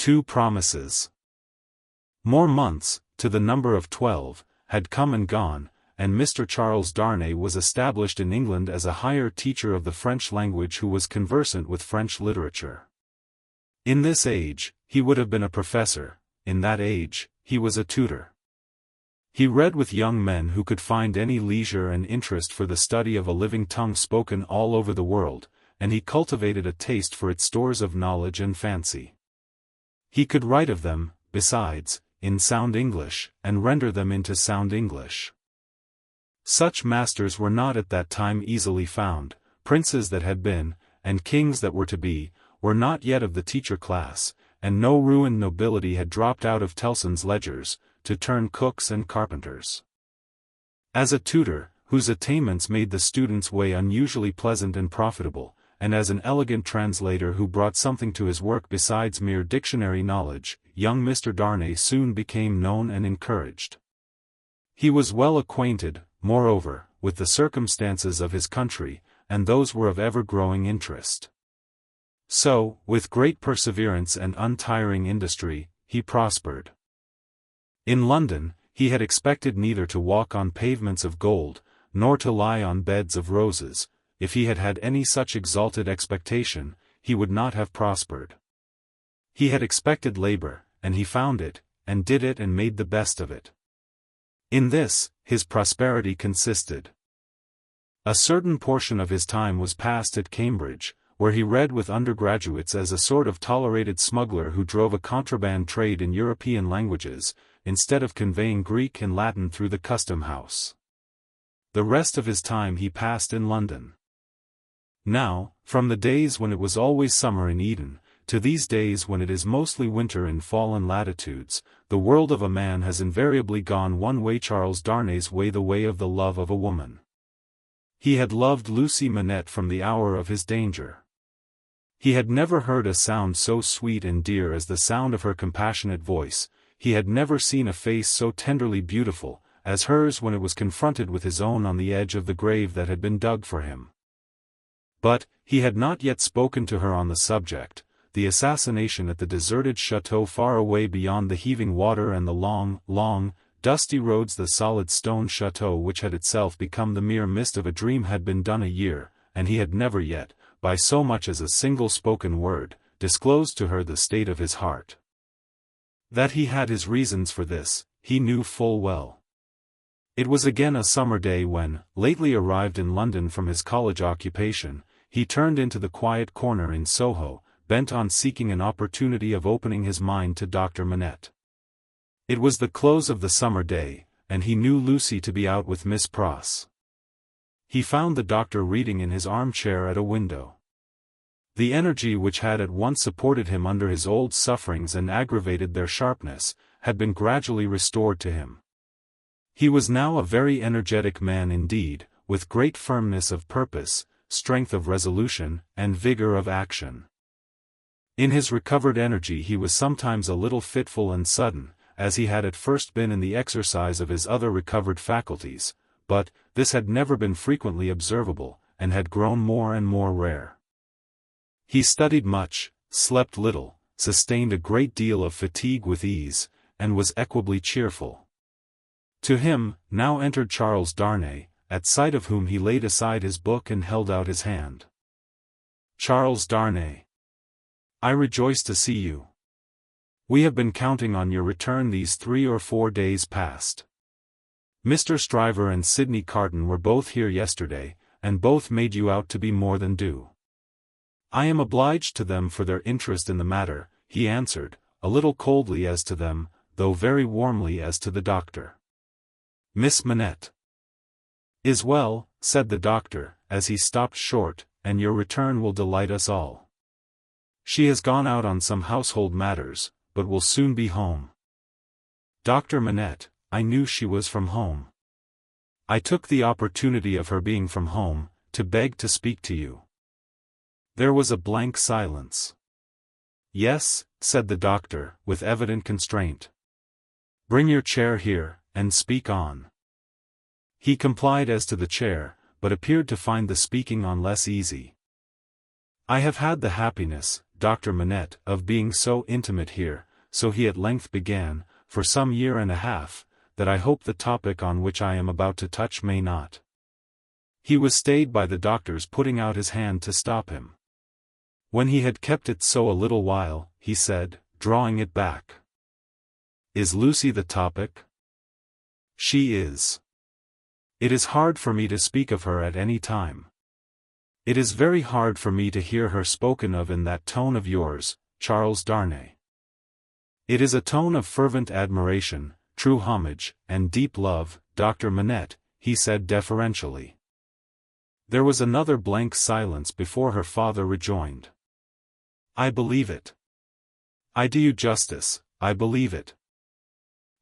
2 Promises. More months, to the number of 12, had come and gone, and Mr. Charles Darnay was established in England as a higher teacher of the French language who was conversant with French literature. In this age, he would have been a professor; in that age, he was a tutor. He read with young men who could find any leisure and interest for the study of a living tongue spoken all over the world, and he cultivated a taste for its stores of knowledge and fancy. He could write of them, besides, in sound English, and render them into sound English. Such masters were not at that time easily found. Princes that had been, and kings that were to be, were not yet of the teacher class, and no ruined nobility had dropped out of Tellson's ledgers, to turn cooks and carpenters. As a tutor, whose attainments made the student's way unusually pleasant and profitable, and as an elegant translator who brought something to his work besides mere dictionary knowledge, young Mr. Darnay soon became known and encouraged. He was well acquainted, moreover, with the circumstances of his country, and those were of ever-growing interest. So, with great perseverance and untiring industry, he prospered. In London, he had expected neither to walk on pavements of gold, nor to lie on beds of roses. If he had had any such exalted expectation, he would not have prospered. He had expected labor, and he found it, and did it and made the best of it. In this, his prosperity consisted. A certain portion of his time was passed at Cambridge, where he read with undergraduates as a sort of tolerated smuggler who drove a contraband trade in European languages, instead of conveying Greek and Latin through the custom house. The rest of his time he passed in London. Now, from the days when it was always summer in Eden, to these days when it is mostly winter in fallen latitudes, the world of a man has invariably gone one way: Charles Darnay's way, the way of the love of a woman. He had loved Lucy Manette from the hour of his danger. He had never heard a sound so sweet and dear as the sound of her compassionate voice. He had never seen a face so tenderly beautiful as hers when it was confronted with his own on the edge of the grave that had been dug for him. But, he had not yet spoken to her on the subject. The assassination at the deserted chateau far away beyond the heaving water and the long, dusty roads, the solid stone chateau which had itself become the mere mist of a dream, had been done a year, and he had never yet, by so much as a single spoken word, disclosed to her the state of his heart. That he had his reasons for this, he knew full well. It was again a summer day when, lately arrived in London from his college occupation, he turned into the quiet corner in Soho, bent on seeking an opportunity of opening his mind to Dr. Manette. It was the close of the summer day, and he knew Lucy to be out with Miss Pross. He found the doctor reading in his armchair at a window. The energy which had at once supported him under his old sufferings and aggravated their sharpness, had been gradually restored to him. He was now a very energetic man indeed, with great firmness of purpose, strength of resolution, and vigor of action. In his recovered energy he was sometimes a little fitful and sudden, as he had at first been in the exercise of his other recovered faculties, but this had never been frequently observable, and had grown more and more rare. He studied much, slept little, sustained a great deal of fatigue with ease, and was equably cheerful. To him, now entered Charles Darnay, at sight of whom he laid aside his book and held out his hand. Charles Darnay. I rejoice to see you. We have been counting on your return these 3 or 4 days past. Mr. Stryver and Sidney Carton were both here yesterday, and both made you out to be more than due. I am obliged to them for their interest in the matter, he answered, a little coldly as to them, though very warmly as to the doctor. Miss Manette is well, said the doctor, as he stopped short, and your return will delight us all. She has gone out on some household matters, but will soon be home. Dr. Manette, I knew she was from home. I took the opportunity of her being from home, to beg to speak to you. There was a blank silence. Yes, said the doctor, with evident constraint. Bring your chair here, and speak on. He complied as to the chair, but appeared to find the speaking on less easy. I have had the happiness, Dr. Manette, of being so intimate here, so he at length began, for some year and a half, that I hope the topic on which I am about to touch may not. He was stayed by the doctor's putting out his hand to stop him. When he had kept it so a little while, he said, drawing it back. Is Lucy the topic? She is. It is hard for me to speak of her at any time. It is very hard for me to hear her spoken of in that tone of yours, Charles Darnay. It is a tone of fervent admiration, true homage, and deep love, Dr. Manette, he said deferentially. There was another blank silence before her father rejoined. I believe it. I do you justice, I believe it.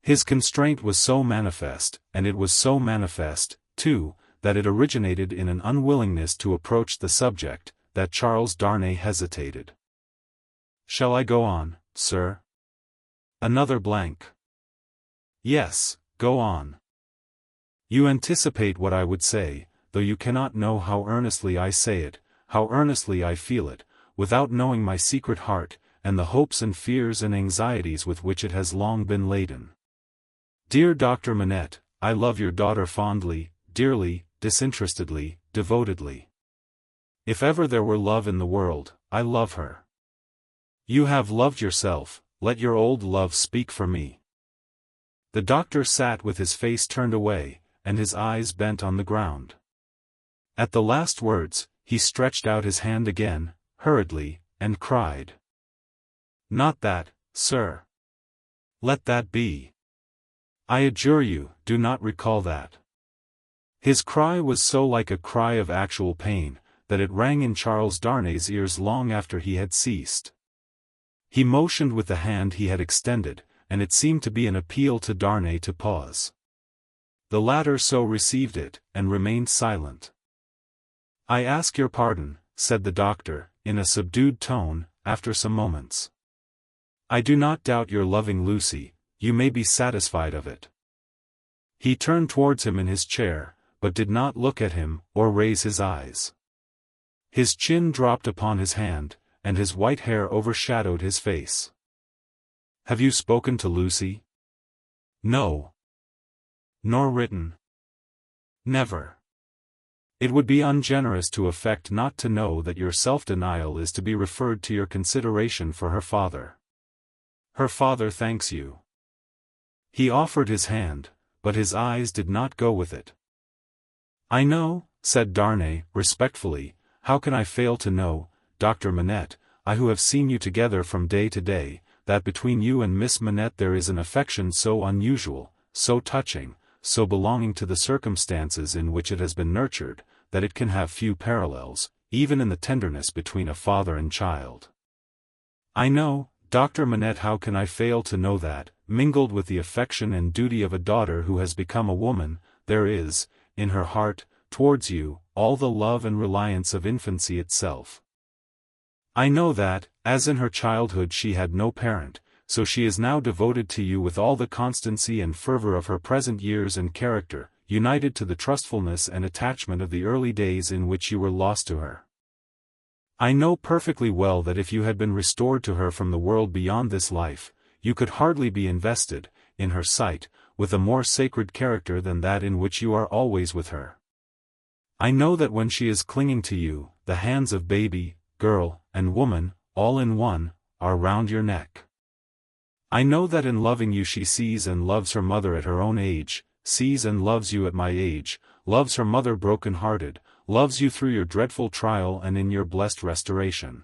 His constraint was so manifest, and it was so manifest, too, that it originated in an unwillingness to approach the subject, that Charles Darnay hesitated. Shall I go on, sir? Another blank. Yes, go on. You anticipate what I would say, though you cannot know how earnestly I say it, how earnestly I feel it, without knowing my secret heart, and the hopes and fears and anxieties with which it has long been laden. Dear Dr. Manette, I love your daughter fondly, dearly, disinterestedly, devotedly. If ever there were love in the world, I love her. You have loved yourself, let your old love speak for me. The doctor sat with his face turned away, and his eyes bent on the ground. At the last words, he stretched out his hand again, hurriedly, and cried. Not that, sir. Let that be. I adjure you, do not recall that. His cry was so like a cry of actual pain, that it rang in Charles Darnay's ears long after he had ceased. He motioned with the hand he had extended, and it seemed to be an appeal to Darnay to pause. The latter so received it, and remained silent. I ask your pardon, said the doctor, in a subdued tone, after some moments. I do not doubt your loving Lucy, you may be satisfied of it. He turned towards him in his chair, but did not look at him, or raise his eyes. His chin dropped upon his hand, and his white hair overshadowed his face. Have you spoken to Lucy? No. Nor written? Never. It would be ungenerous to affect not to know that your self-denial is to be referred to your consideration for her father. Her father thanks you. He offered his hand, but his eyes did not go with it. I know, said Darnay, respectfully, how can I fail to know, Dr. Manette, I who have seen you together from day to day, that between you and Miss Manette there is an affection so unusual, so touching, so belonging to the circumstances in which it has been nurtured, that it can have few parallels, even in the tenderness between a father and child. I know, Dr. Manette, how can I fail to know that, mingled with the affection and duty of a daughter who has become a woman, there is, in her heart, towards you, all the love and reliance of infancy itself. I know that, as in her childhood she had no parent, so she is now devoted to you with all the constancy and fervor of her present years and character, united to the trustfulness and attachment of the early days in which you were lost to her. I know perfectly well that if you had been restored to her from the world beyond this life, you could hardly be invested, in her sight, with a more sacred character than that in which you are always with her. I know that when she is clinging to you, the hands of baby, girl, and woman, all in one, are round your neck. I know that in loving you she sees and loves her mother at her own age, sees and loves you at my age, loves her mother broken-hearted, loves you through your dreadful trial and in your blessed restoration.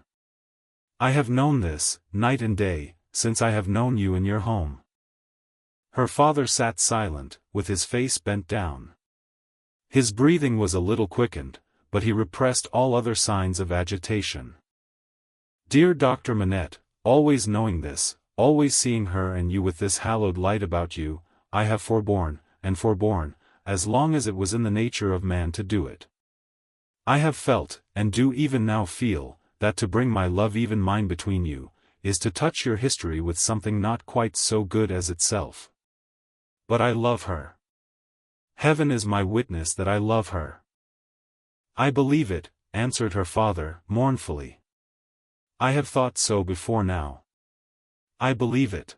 I have known this, night and day, since I have known you in your home. Her father sat silent, with his face bent down. His breathing was a little quickened, but he repressed all other signs of agitation. Dear Dr. Manette, always knowing this, always seeing her and you with this hallowed light about you, I have forborne, and forborne, as long as it was in the nature of man to do it. I have felt, and do even now feel, that to bring my love even mine between you, is to touch your history with something not quite so good as itself. But I love her. Heaven is my witness that I love her. I believe it, answered her father, mournfully. I have thought so before now. I believe it.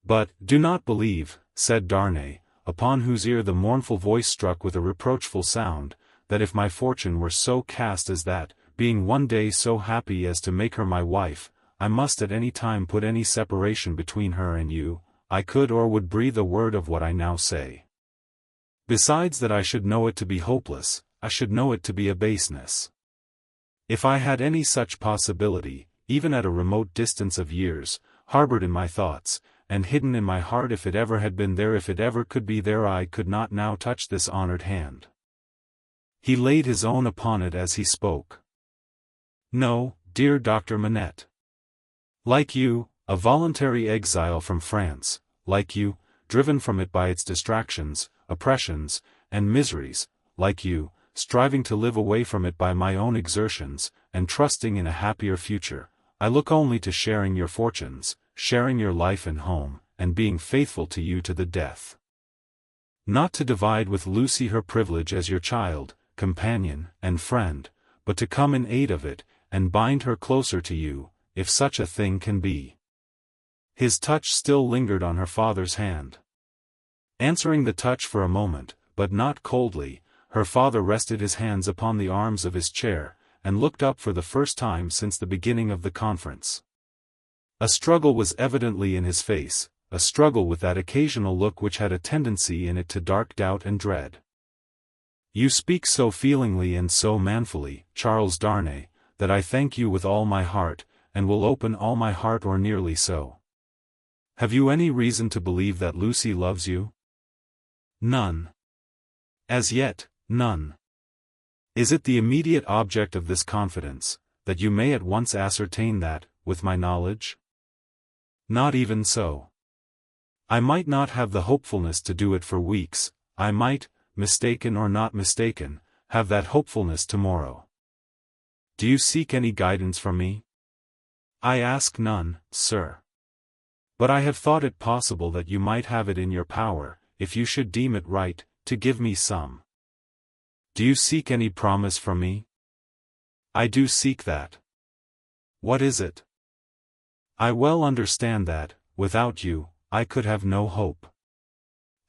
But, do not believe, said Darnay, upon whose ear the mournful voice struck with a reproachful sound, that if my fortune were so cast as that, being one day so happy as to make her my wife, I must at any time put any separation between her and you, I could or would breathe a word of what I now say. Besides that I should know it to be hopeless, I should know it to be a baseness. If I had any such possibility, even at a remote distance of years, harbored in my thoughts, and hidden in my heart, if it ever had been there, if it ever could be there, I could not now touch this honored hand. He laid his own upon it as he spoke. No, dear Dr. Manette. Like you, a voluntary exile from France, like you, driven from it by its distractions, oppressions, and miseries, like you, striving to live away from it by my own exertions, and trusting in a happier future, I look only to sharing your fortunes, sharing your life and home, and being faithful to you to the death. Not to divide with Lucy her privilege as your child, companion, and friend, but to come in aid of it, and bind her closer to you, if such a thing can be. His touch still lingered on her father's hand. Answering the touch for a moment, but not coldly, her father rested his hands upon the arms of his chair, and looked up for the first time since the beginning of the conference. A struggle was evidently in his face, a struggle with that occasional look which had a tendency in it to dark doubt and dread. You speak so feelingly and so manfully, Charles Darnay, that I thank you with all my heart, and will open all my heart, or nearly so. Have you any reason to believe that Lucy loves you? None. As yet, none. Is it the immediate object of this confidence, that you may at once ascertain that, with my knowledge? Not even so. I might not have the hopefulness to do it for weeks, I might, mistaken or not mistaken, have that hopefulness tomorrow. Do you seek any guidance from me? I ask none, sir. But I have thought it possible that you might have it in your power, if you should deem it right, to give me some. Do you seek any promise from me? I do seek that. What is it? I well understand that, without you, I could have no hope.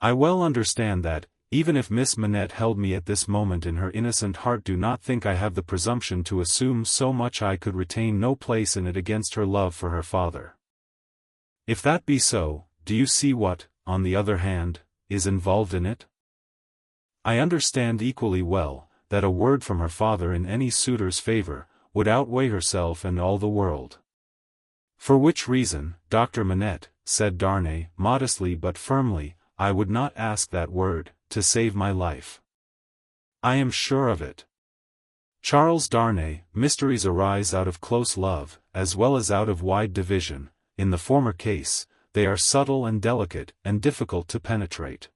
I well understand that, even if Miss Manette held me at this moment in her innocent heart, do not think I have the presumption to assume so much I could retain no place in it against her love for her father. If that be so, do you see what, on the other hand, is involved in it? I understand equally well, that a word from her father in any suitor's favor, would outweigh herself and all the world. For which reason, Dr. Manette, said Darnay, modestly but firmly, I would not ask that word, to save my life. I am sure of it. Charles Darnay, mysteries arise out of close love, as well as out of wide division. In the former case, they are subtle and delicate, and difficult to penetrate.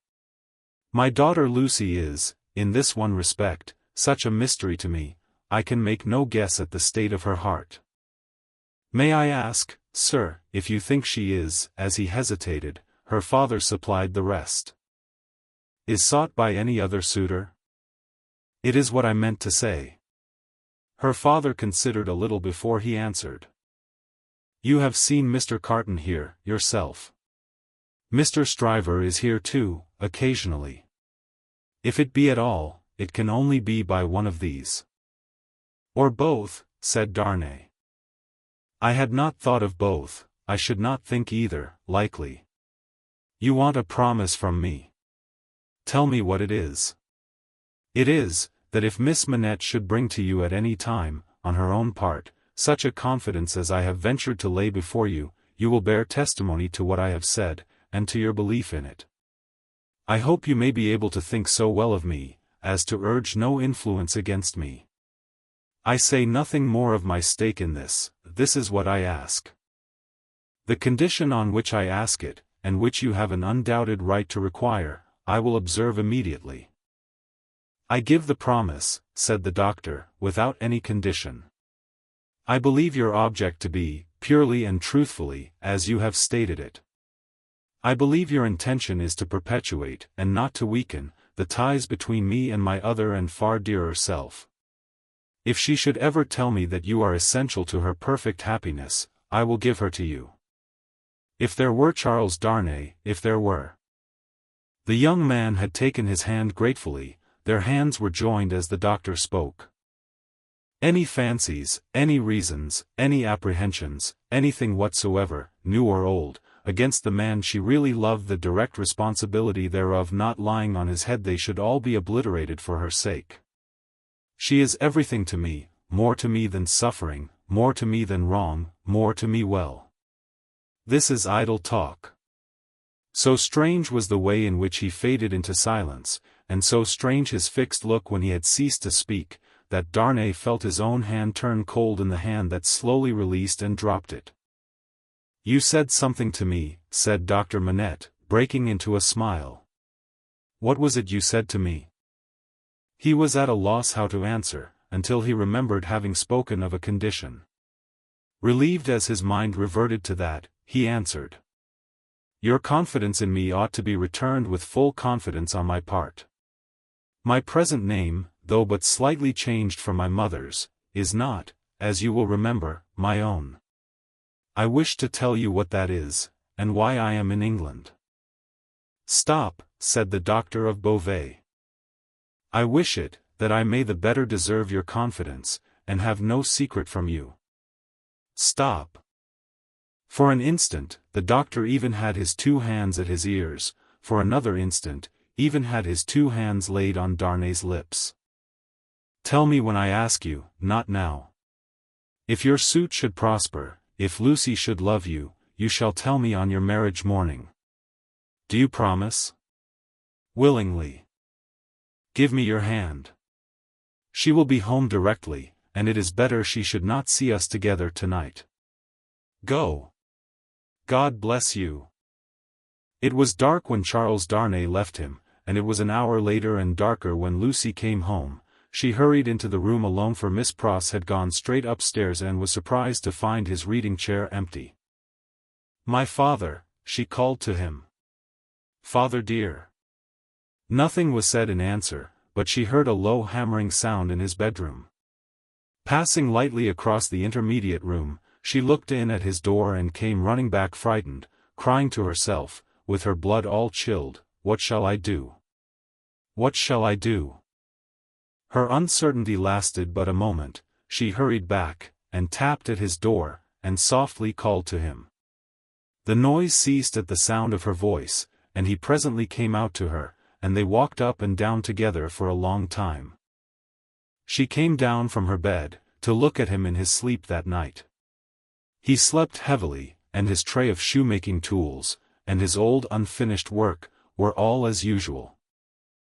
My daughter Lucy is, in this one respect, such a mystery to me, I can make no guess at the state of her heart. May I ask, sir, if you think she is, as he hesitated, her father supplied the rest, is sought by any other suitor? It is what I meant to say. Her father considered a little before he answered. You have seen Mr. Carton here, yourself. Mr. Stryver is here too, occasionally. If it be at all, it can only be by one of these. Or both, said Darnay. I had not thought of both, I should not think either, likely. You want a promise from me. Tell me what it is. It is, that if Miss Manette should bring to you at any time, on her own part, such a confidence as I have ventured to lay before you, you will bear testimony to what I have said, and to your belief in it. I hope you may be able to think so well of me, as to urge no influence against me. I say nothing more of my stake in this is what I ask. The condition on which I ask it, and which you have an undoubted right to require, I will observe immediately. I give the promise, said the doctor, without any condition. I believe your object to be, purely and truthfully, as you have stated it. I believe your intention is to perpetuate, and not to weaken, the ties between me and my other and far dearer self. If she should ever tell me that you are essential to her perfect happiness, I will give her to you. If there were Charles Darnay, if there were. The young man had taken his hand gratefully, their hands were joined as the doctor spoke. Any fancies, any reasons, any apprehensions, anything whatsoever, new or old, against the man she really loved, the direct responsibility thereof not lying on his head, they should all be obliterated for her sake. She is everything to me, more to me than suffering, more to me than wrong, more to me well. This is idle talk. So strange was the way in which he faded into silence, and so strange his fixed look when he had ceased to speak, that Darnay felt his own hand turn cold in the hand that slowly released and dropped it. You said something to me, said Dr. Manette, breaking into a smile. What was it you said to me? He was at a loss how to answer, until he remembered having spoken of a condition. Relieved as his mind reverted to that, he answered. Your confidence in me ought to be returned with full confidence on my part. My present name, though but slightly changed from my mother's, is not, as you will remember, my own. I wish to tell you what that is, and why I am in England. Stop, said the doctor of Beauvais. I wish it, that I may the better deserve your confidence, and have no secret from you. Stop. For an instant, the doctor even had his two hands at his ears, for another instant, even had his two hands laid on Darnay's lips. Tell me when I ask you, not now. If your suit should prosper, if Lucy should love you, you shall tell me on your marriage morning. Do you promise? Willingly. Give me your hand. She will be home directly, and it is better she should not see us together tonight. Go. God bless you. It was dark when Charles Darnay left him, and it was an hour later and darker when Lucy came home. She hurried into the room alone, for Miss Pross had gone straight upstairs and was surprised to find his reading chair empty. My father, she called to him. Father dear. Nothing was said in answer, but she heard a low hammering sound in his bedroom. Passing lightly across the intermediate room, she looked in at his door and came running back frightened, crying to herself, with her blood all chilled, What shall I do? What shall I do? Her uncertainty lasted but a moment. She hurried back, and tapped at his door, and softly called to him. The noise ceased at the sound of her voice, and he presently came out to her, and they walked up and down together for a long time. She came down from her bed, to look at him in his sleep that night. He slept heavily, and his tray of shoemaking tools, and his old unfinished work, were all as usual.